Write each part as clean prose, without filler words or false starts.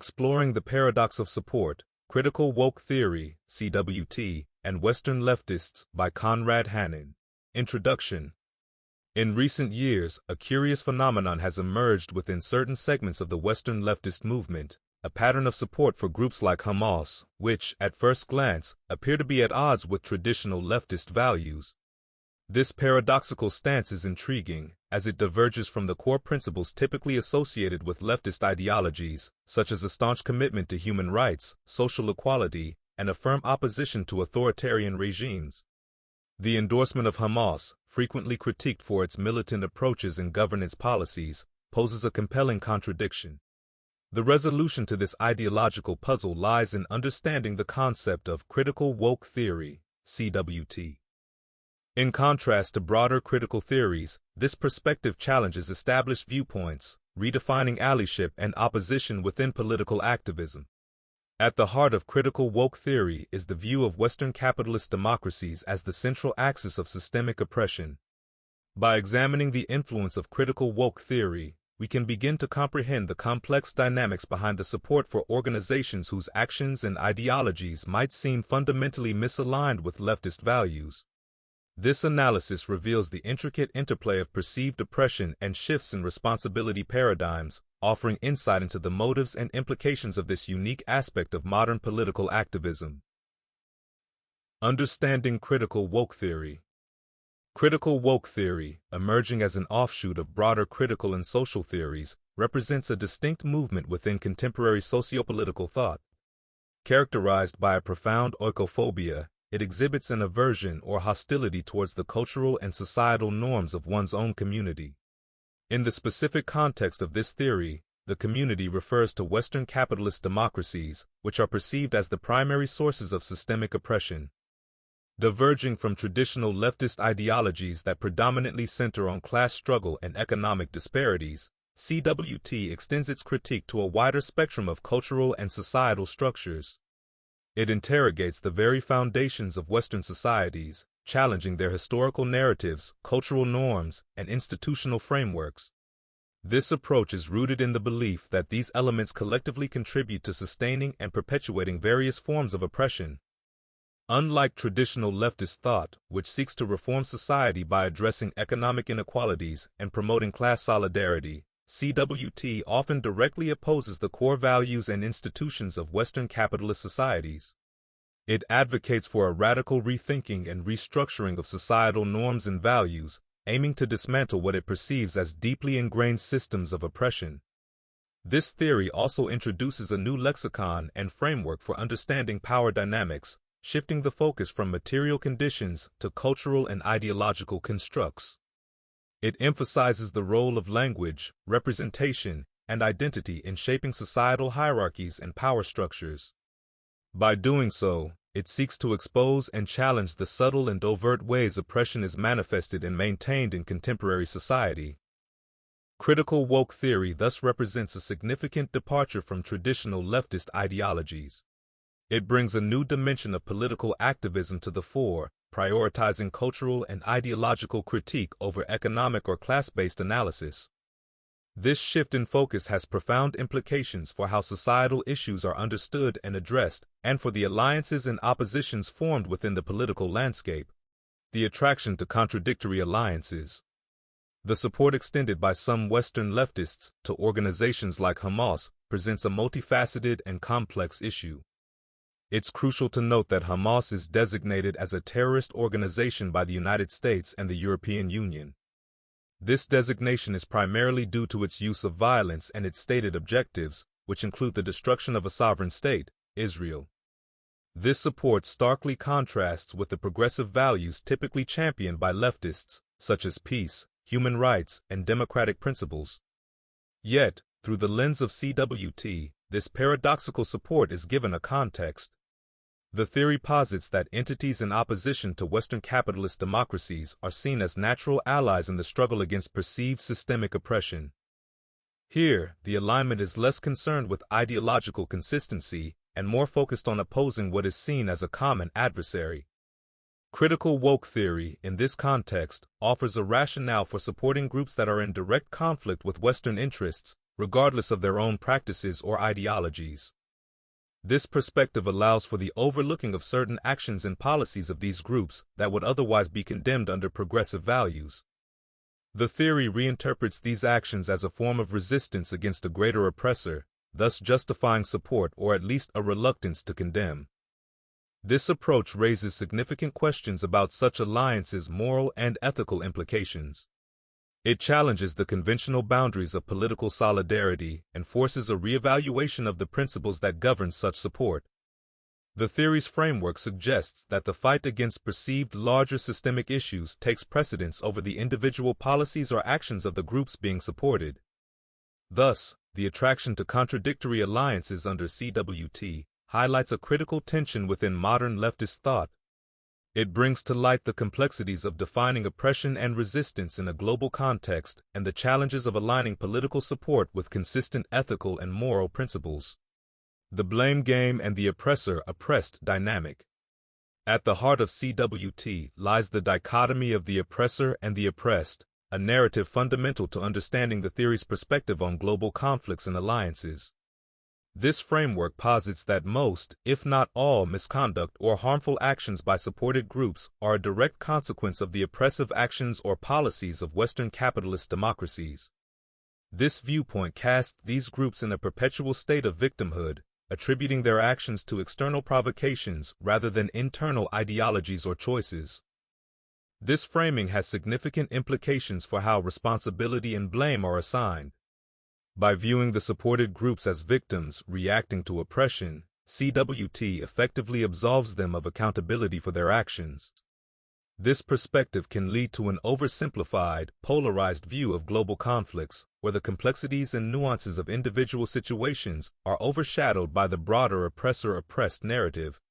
Exploring the Paradox of Support, Critical Woke Theory, CWT, and Western Leftists by Conrad Hannon. Introduction. In recent years, a curious phenomenon has emerged within certain segments of the Western leftist movement, a pattern of support for groups like Hamas, which, at first glance, appear to be at odds with traditional leftist values. This paradoxical stance is intriguing, as it diverges from the core principles typically associated with leftist ideologies, such as a staunch commitment to human rights, social equality, and a firm opposition to authoritarian regimes. The endorsement of Hamas, frequently critiqued for its militant approaches and governance policies, poses a compelling contradiction. The resolution to this ideological puzzle lies in understanding the concept of critical woke theory, CWT. In contrast to broader critical theories, this perspective challenges established viewpoints, redefining allyship and opposition within political activism. At the heart of critical woke theory is the view of Western capitalist democracies as the central axis of systemic oppression. By examining the influence of critical woke theory, we can begin to comprehend the complex dynamics behind the support for organizations whose actions and ideologies might seem fundamentally misaligned with leftist values. This analysis reveals the intricate interplay of perceived oppression and shifts in responsibility paradigms, offering insight into the motives and implications of this unique aspect of modern political activism. Understanding critical woke theory. Critical woke theory, emerging as an offshoot of broader critical and social theories, represents a distinct movement within contemporary sociopolitical thought. Characterized by a profound oikophobia, it exhibits an aversion or hostility towards the cultural and societal norms of one's own community. In the specific context of this theory, the community refers to Western capitalist democracies, which are perceived as the primary sources of systemic oppression. Diverging from traditional leftist ideologies that predominantly center on class struggle and economic disparities, CWT extends its critique to a wider spectrum of cultural and societal structures. It interrogates the very foundations of Western societies, challenging their historical narratives, cultural norms, and institutional frameworks. This approach is rooted in the belief that these elements collectively contribute to sustaining and perpetuating various forms of oppression. Unlike traditional leftist thought, which seeks to reform society by addressing economic inequalities and promoting class solidarity, CWT often directly opposes the core values and institutions of Western capitalist societies. It advocates for a radical rethinking and restructuring of societal norms and values, aiming to dismantle what it perceives as deeply ingrained systems of oppression. This theory also introduces a new lexicon and framework for understanding power dynamics, shifting the focus from material conditions to cultural and ideological constructs. It emphasizes the role of language, representation, and identity in shaping societal hierarchies and power structures. By doing so, it seeks to expose and challenge the subtle and overt ways oppression is manifested and maintained in contemporary society. Critical woke theory thus represents a significant departure from traditional leftist ideologies. It brings a new dimension of political activism to the fore, prioritizing cultural and ideological critique over economic or class-based analysis. This shift in focus has profound implications for how societal issues are understood and addressed, and for the alliances and oppositions formed within the political landscape. The attraction to contradictory alliances. The support extended by some Western leftists to organizations like Hamas presents a multifaceted and complex issue. It's crucial to note that Hamas is designated as a terrorist organization by the United States and the European Union. This designation is primarily due to its use of violence and its stated objectives, which include the destruction of a sovereign state, Israel. This support starkly contrasts with the progressive values typically championed by leftists, such as peace, human rights, and democratic principles. Yet, through the lens of CWT, this paradoxical support is given a context. The theory posits that entities in opposition to Western capitalist democracies are seen as natural allies in the struggle against perceived systemic oppression. Here, the alignment is less concerned with ideological consistency and more focused on opposing what is seen as a common adversary. Critical woke theory, in this context, offers a rationale for supporting groups that are in direct conflict with Western interests, regardless of their own practices or ideologies. This perspective allows for the overlooking of certain actions and policies of these groups that would otherwise be condemned under progressive values. The theory reinterprets these actions as a form of resistance against a greater oppressor, thus justifying support or at least a reluctance to condemn. This approach raises significant questions about such alliances' moral and ethical implications. It challenges the conventional boundaries of political solidarity and forces a reevaluation of the principles that govern such support. The theory's framework suggests that the fight against perceived larger systemic issues takes precedence over the individual policies or actions of the groups being supported. Thus, the attraction to contradictory alliances under CWT highlights a critical tension within modern leftist thought. It brings to light the complexities of defining oppression and resistance in a global context and the challenges of aligning political support with consistent ethical and moral principles. The blame game and the oppressor-oppressed dynamic. At the heart of CWT lies the dichotomy of the oppressor and the oppressed, a narrative fundamental to understanding the theory's perspective on global conflicts and alliances. This framework posits that most, if not all, misconduct or harmful actions by supported groups are a direct consequence of the oppressive actions or policies of Western capitalist democracies. This viewpoint casts these groups in a perpetual state of victimhood, attributing their actions to external provocations rather than internal ideologies or choices. This framing has significant implications for how responsibility and blame are assigned. By viewing the supported groups as victims reacting to oppression, CWT effectively absolves them of accountability for their actions. This perspective can lead to an oversimplified, polarized view of global conflicts, where the complexities and nuances of individual situations are overshadowed by the broader oppressor-oppressed narrative.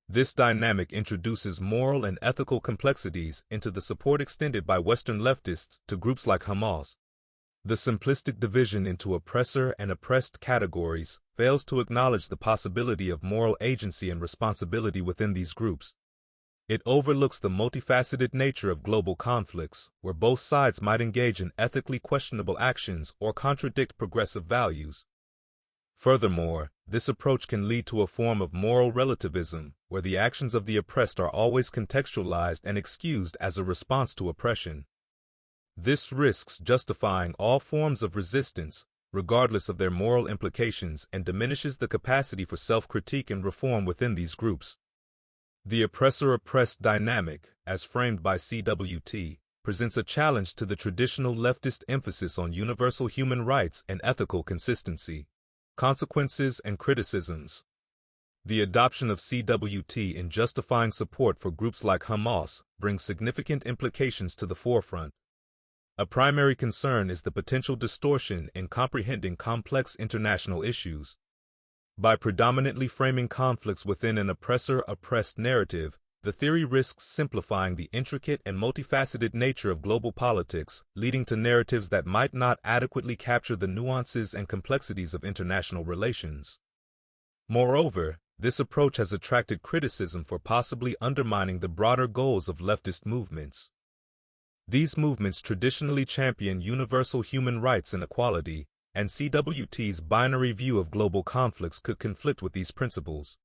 This dynamic introduces moral and ethical complexities into the support extended by Western leftists to groups like Hamas. The simplistic division into oppressor and oppressed categories fails to acknowledge the possibility of moral agency and responsibility within these groups. It overlooks the multifaceted nature of global conflicts, where both sides might engage in ethically questionable actions or contradict progressive values. Furthermore, this approach can lead to a form of moral relativism, where the actions of the oppressed are always contextualized and excused as a response to oppression. This risks justifying all forms of resistance, regardless of their moral implications, and diminishes the capacity for self-critique and reform within these groups. The oppressor-oppressed dynamic, as framed by CWT, presents a challenge to the traditional leftist emphasis on universal human rights and ethical consistency. Consequences and criticisms. The adoption of CWT in justifying support for groups like Hamas brings significant implications to the forefront. A primary concern is the potential distortion in comprehending complex international issues. By predominantly framing conflicts within an oppressor-oppressed narrative, the theory risks simplifying the intricate and multifaceted nature of global politics, leading to narratives that might not adequately capture the nuances and complexities of international relations. Moreover, this approach has attracted criticism for possibly undermining the broader goals of leftist movements. These movements traditionally champion universal human rights and equality, and CWT's binary view of global conflicts could conflict with these principles.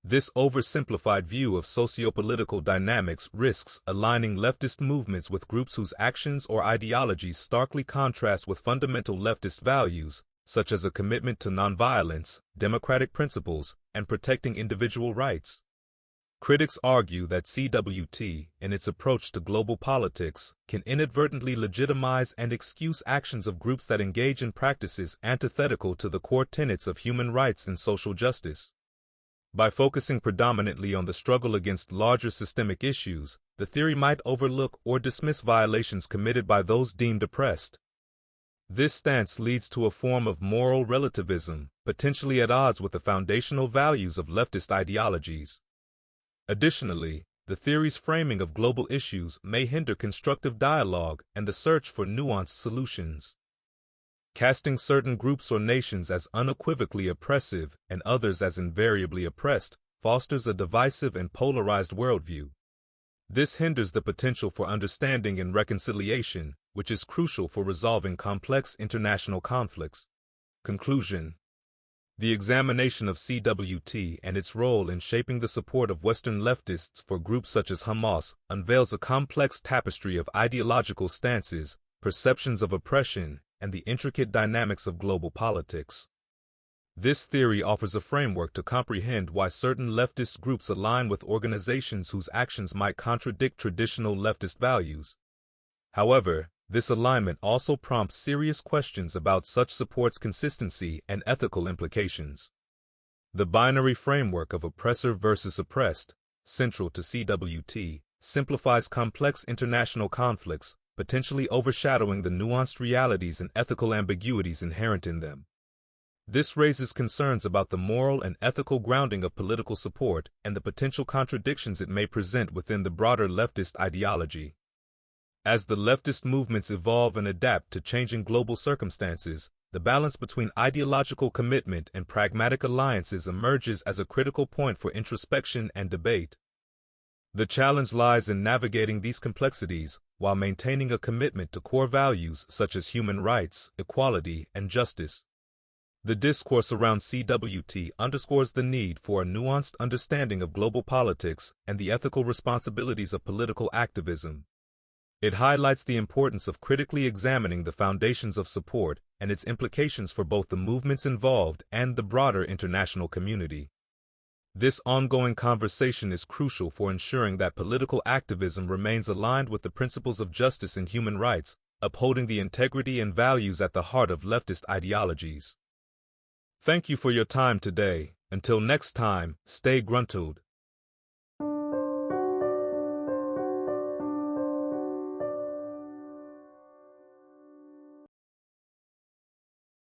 This oversimplified view of sociopolitical dynamics risks aligning leftist movements with groups whose actions or ideologies starkly contrast with fundamental leftist values, such as a commitment to nonviolence, democratic principles, and protecting individual rights. Critics argue that CWT, in its approach to global politics, can inadvertently legitimize and excuse actions of groups that engage in practices antithetical to the core tenets of human rights and social justice. By focusing predominantly on the struggle against larger systemic issues, the theory might overlook or dismiss violations committed by those deemed oppressed. This stance leads to a form of moral relativism, potentially at odds with the foundational values of leftist ideologies. Additionally, the theory's framing of global issues may hinder constructive dialogue and the search for nuanced solutions. Casting certain groups or nations as unequivocally oppressive and others as invariably oppressed fosters a divisive and polarized worldview. This hinders the potential for understanding and reconciliation, which is crucial for resolving complex international conflicts. Conclusion. The examination of CWT and its role in shaping the support of Western leftists for groups such as Hamas unveils a complex tapestry of ideological stances, perceptions of oppression, and the intricate dynamics of global politics. This theory offers a framework to comprehend why certain leftist groups align with organizations whose actions might contradict traditional leftist values. However, this alignment also prompts serious questions about such support's consistency and ethical implications. The binary framework of oppressor versus oppressed, central to CWT, simplifies complex international conflicts, potentially overshadowing the nuanced realities and ethical ambiguities inherent in them. This raises concerns about the moral and ethical grounding of political support and the potential contradictions it may present within the broader leftist ideology. As the leftist movements evolve and adapt to changing global circumstances, the balance between ideological commitment and pragmatic alliances emerges as a critical point for introspection and debate. The challenge lies in navigating these complexities while maintaining a commitment to core values such as human rights, equality, and justice. The discourse around CWT underscores the need for a nuanced understanding of global politics and the ethical responsibilities of political activism. It highlights the importance of critically examining the foundations of support and its implications for both the movements involved and the broader international community. This ongoing conversation is crucial for ensuring that political activism remains aligned with the principles of justice and human rights, upholding the integrity and values at the heart of leftist ideologies. Thank you for your time today. Until next time, stay gruntled.